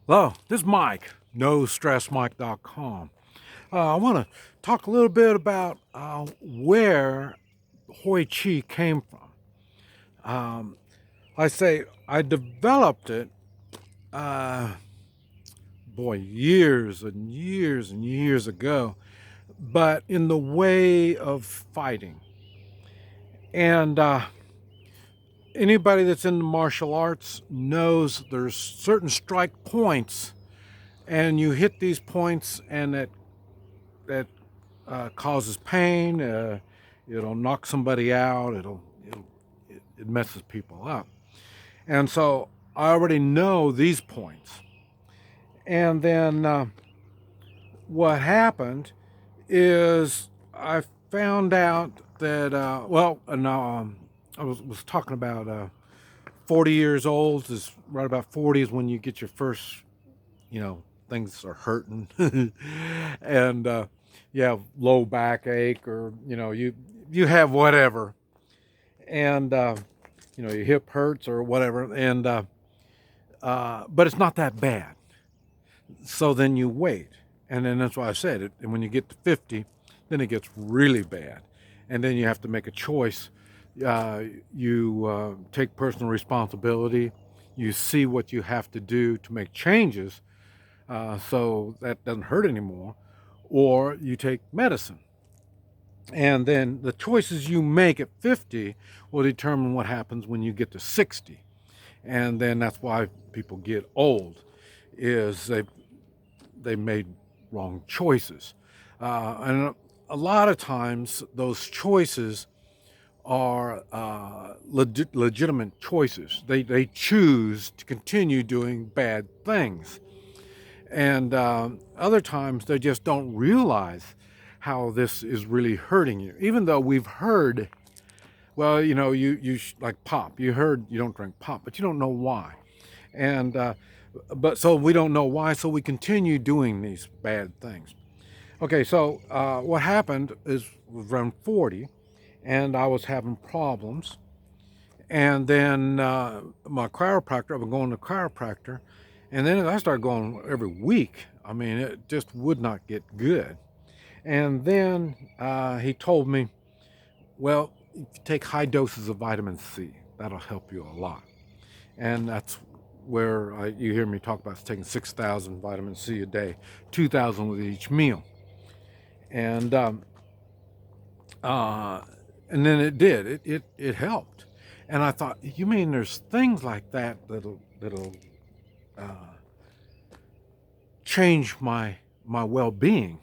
Hello, this is Mike, NoStressMike.com. I want to talk a little bit about where Hoi Chi came from. Um, I say I developed it, uh, years and years and years ago, but in the way of fighting. And anybody that's in the martial arts knows there's certain strike points, and you hit these points, and that causes pain. It'll knock somebody out. It messes people up. And so I already know these points. And then what happened is I found out that I was talking about 40 years old is right about 40 is when you get your first, things are hurting, and you have low backache, or you have whatever, and your hip hurts or whatever, and but it's not that bad. So then you wait, and then that's why I said it. And when you get to 50, then it gets really bad, and then you have to make a choice. You take personal responsibility. You see what you have to do to make changes, so that doesn't hurt anymore, or you take medicine. And then the choices you make at 50 will determine what happens when you get to 60. And then that's why people get old, is they made wrong choices. And a lot of times those choices are legitimate choices. They choose to continue doing bad things. And other times they just don't realize how this is really hurting you. Even though we've heard, well, like pop. You heard you don't drink pop, but you don't know why. And but so we don't know why, so we continue doing these bad things. Okay, so what happened is was around 40, and I was having problems. And then my chiropractor, I've been going to chiropractor, and then I started going every week. I mean, it just would not get good. And then he told me, well, if you take high doses of vitamin C, that'll help you a lot. And that's where you hear me talk about taking 6,000 vitamin C a day, 2,000 with each meal. And uh, and then it did. It helped. And I thought, you mean there's things like that that'll uh, change my well-being,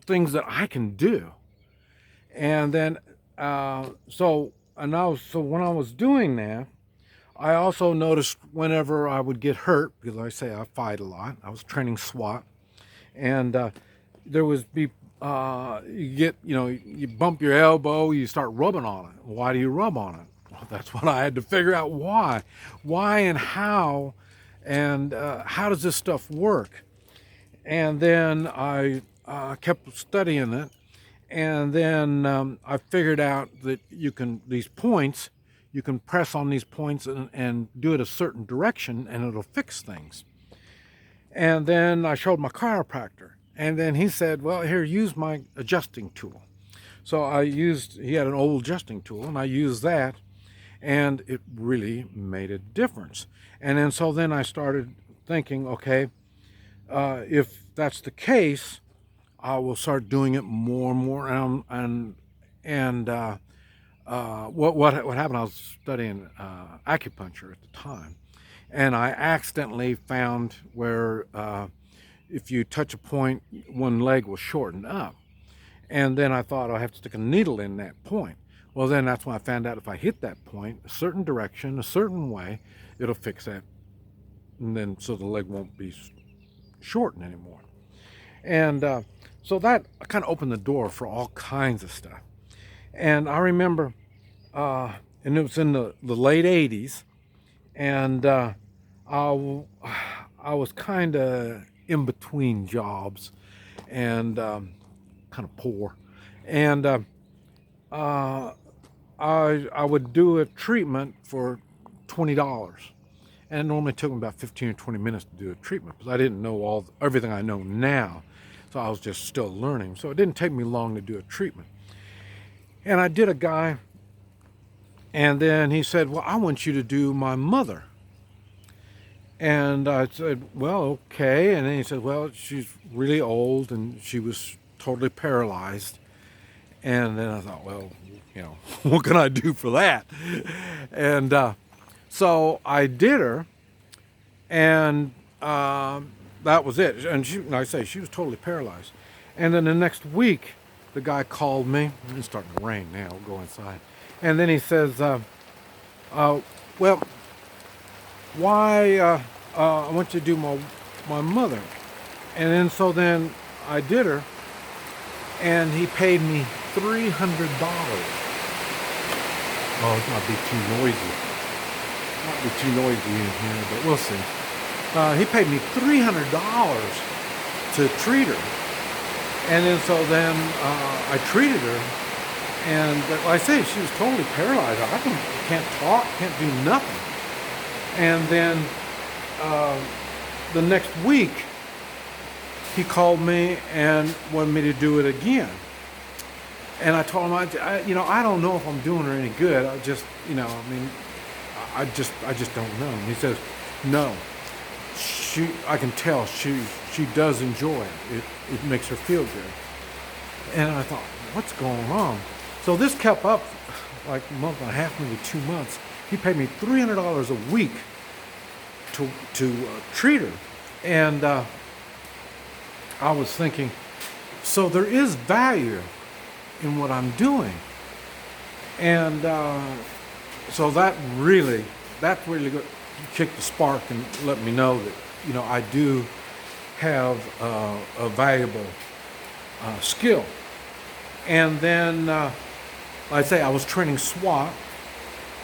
things that I can do. And then so when I was doing that, I also noticed whenever I would get hurt, because I say I fight a lot. I was training SWAT, and there was be you get, you bump your elbow, you start rubbing on it. Why do you rub on it? Well, that's what I had to figure out. Why and how, and how does this stuff work? And then I kept studying it, and then I figured out that these points, you can press on these points and do it a certain direction, and it'll fix things. And then I showed my chiropractor, and then he said, well, here, use my adjusting tool. So he had an old adjusting tool, and I used that, and it really made a difference. And then so then I started thinking, okay, if that's the case, I will start doing it more and more. And what happened? I was studying acupuncture at the time, and I accidentally found where if you touch a point, one leg will shorten up. And then I thought, I have to stick a needle in that point. Well, then that's when I found out if I hit that point a certain direction, a certain way, it'll fix that, and then so the leg won't be shortened anymore. And so that kind of opened the door for all kinds of stuff. And I remember, and it was in the late 80s, and I, I was kind of in between jobs, and kind of poor. And uh, I would do a treatment for $20. And it normally took me about 15 or 20 minutes to do a treatment because I didn't know everything I know now. So I was just still learning. So it didn't take me long to do a treatment. And I did a guy, and then he said, well, I want you to do my mother. And I said, well, okay. And then he said, well, she's really old and she was totally paralyzed. And then I thought, well, what can I do for that? And so I did her, and that was it. And like I say, she was totally paralyzed. And then the next week, the guy called me. It's starting to rain now. We'll go inside. And then he says, well, why I want you to do my mother. And then I did her, and he paid me $300. Oh, it might be too noisy. Might be too noisy in here, but we'll see. He paid me $300 to treat her. And then I treated her, and like I say, she was totally paralyzed. I can't talk, can't do nothing. And then the next week, he called me and wanted me to do it again. And I told him, I don't know if I'm doing her any good. I just don't know. And he says, no, I can tell she does enjoy it. It makes her feel good. And I thought, what's going on? So this kept up like a month and a half, maybe 2 months. He paid me $300 a week to treat her. And I was thinking, so there is value in what I'm doing. And so that really kicked the spark and let me know that, I do have a valuable skill. And then, like I say, I was training SWAT,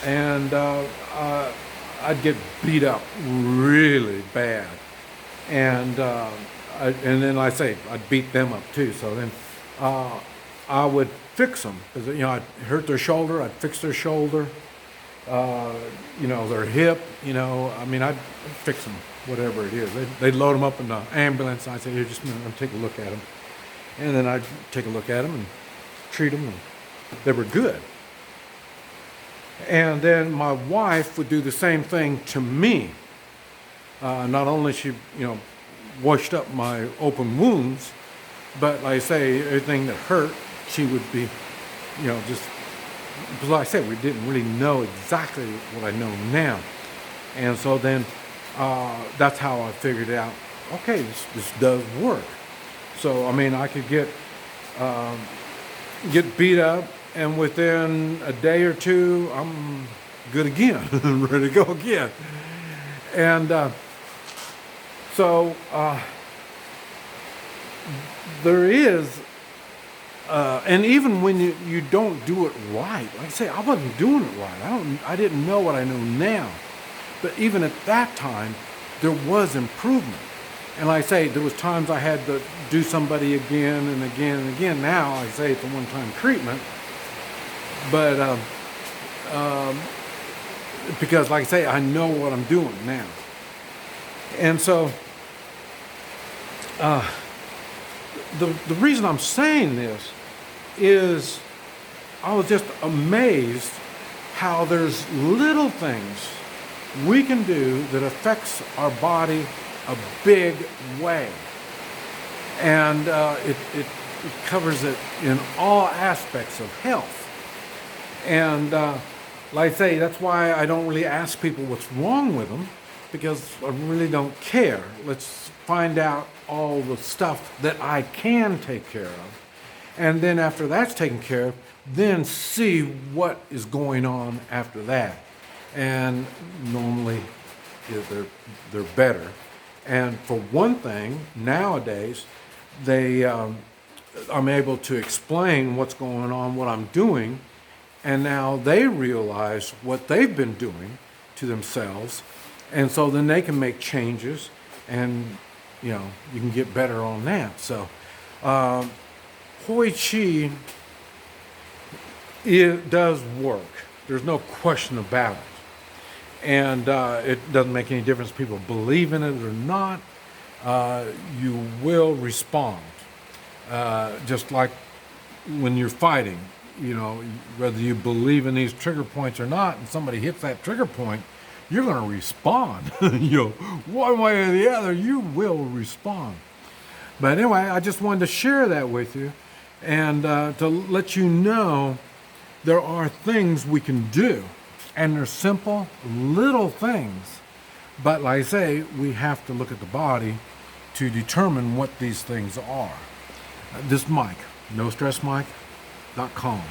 and I'd get beat up really bad. And then, like I say, I'd beat them up too. So then I would fix them. Because, I'd hurt their shoulder, I'd fix their shoulder, their hip, I'd fix them, whatever it is. They'd load them up in the ambulance, and I'd say, here, just a minute, I'm going to take a look at them. And then I'd take a look at them and treat them, and they were good. And then my wife would do the same thing to me. Not only she, washed up my open wounds, but like I say, everything that hurt, she would be, just, because like I said, we didn't really know exactly what I know now. And so then that's how I figured out, okay, this does work. So, I could get beat up, and within a day or two, I'm good again, ready to go again. And so there is, and even when you don't do it right, like I say, I wasn't doing it right. I didn't know what I know now. But even at that time, there was improvement. And like I say, there was times I had to do somebody again and again and again. Now, I say it's a one-time treatment. But because, like I say, I know what I'm doing now. And so the reason I'm saying this is I was just amazed how there's little things we can do that affects our body a big way. And it covers it in all aspects of health. And like I say, that's why I don't really ask people what's wrong with them, because I really don't care. Let's find out all the stuff that I can take care of. And then after that's taken care of, then see what is going on after that. And normally they're better. And for one thing, nowadays, I'm able to explain what's going on, what I'm doing, and now they realize what they've been doing to themselves, and so then they can make changes, and you can get better on that. So Hoi Chi, it does work. There's no question about it. And it doesn't make any difference if people believe in it or not. You will respond. Just like when you're fighting, whether you believe in these trigger points or not, and somebody hits that trigger point, you're going to respond. One way or the other, you will respond. But anyway, I just wanted to share that with you and to let you know there are things we can do. And they're simple, little things. But like I say, we have to look at the body to determine what these things are. This Mike, NoStressMike.com.